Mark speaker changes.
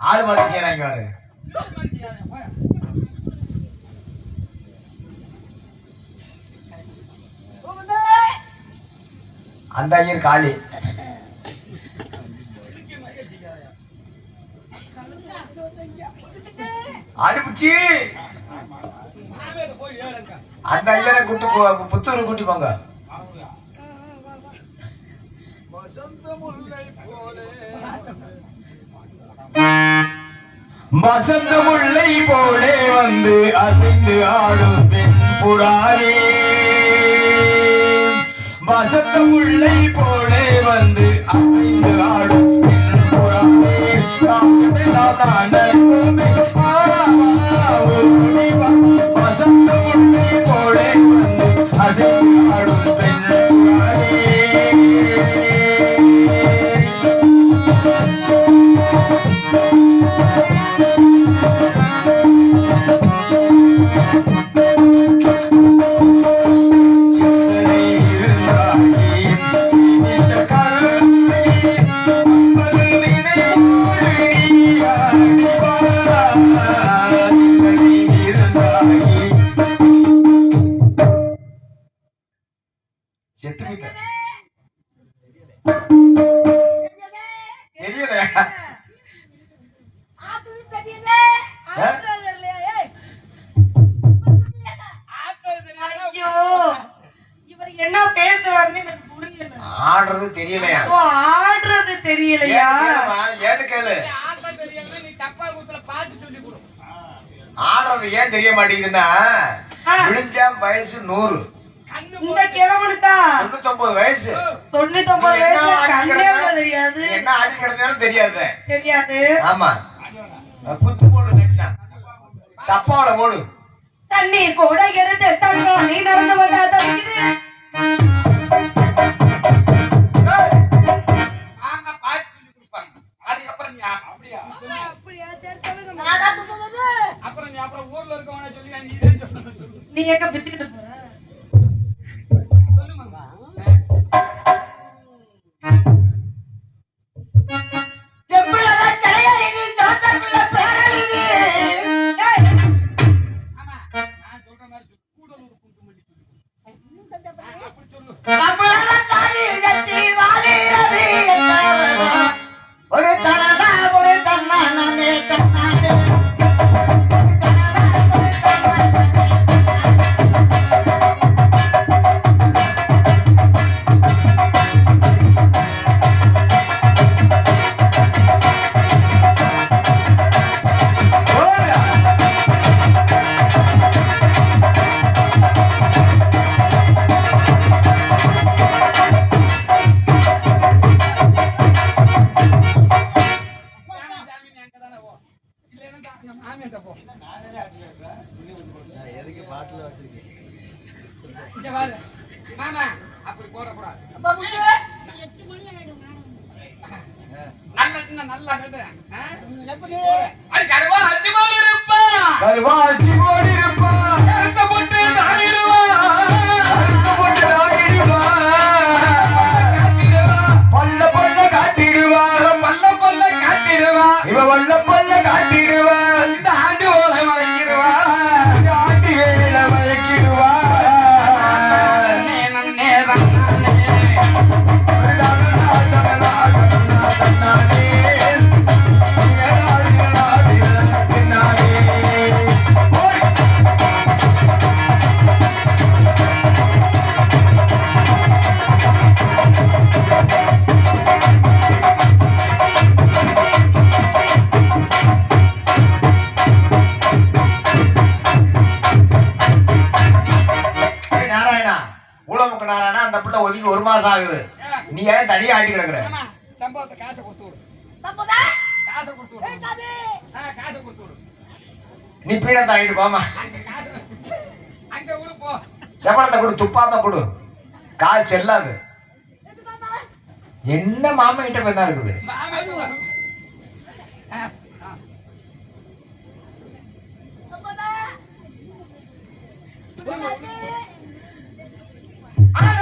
Speaker 1: ஆளு மாத்தி செய்யறாங்க பாரு. அந்த ஐயர் காளி அனுப்பிச்சு அந்த ஐயரை கூட்டு புத்தூர் கூட்டி போங்க. வசந்த முல்லை போலே வந்து அசைந்து ஆடும் பெண் புறாவே, வசந்த முல்லை போலே வந்து அசைந்து ஆடும் பெண் புறாவே, வசந்த முல்லை போலே வந்து அசைந்து ஆடும் பெண் புறாவே. ஆடுறது தெரியலையா?
Speaker 2: ஆடுறது தெரியலையா?
Speaker 1: ஏன்னு கேளு. ஆடுறது ஏன் தெரிய மாட்டேங்குதுன்னா, விழிஞ்சா வயசு 100,
Speaker 2: இந்த கிழவனுக்கா
Speaker 1: 99 வயசு.
Speaker 2: 99 வயசு கண்ணே தெரியாது.
Speaker 1: என்ன ஆடி கிடந்தாலும் தெரியாது.
Speaker 2: தெரியாது.
Speaker 1: ஆமா, குத்து போடு நட்டா தப்பாவல போடு.
Speaker 2: தண்ணி கூட எடுத்து தங்கம் நீ நடந்து வந்தா தவிக்குது. நீ எங்க பிச்சுக்கிட்டு போற?
Speaker 1: அந்த பிள்ளை ஒதுக்கி 1 மாசம் ஆகுது. நீ ஏன் தனியா ஆட்டி கிடக்குற? நீ பீடத்தை ஆகிட்டு போமா, செப்பளத்தை கொடு, துப்பாம கொடு, காசு செல்லாது. என்ன மாமா கிட்ட என்ன இருக்குது? ஆ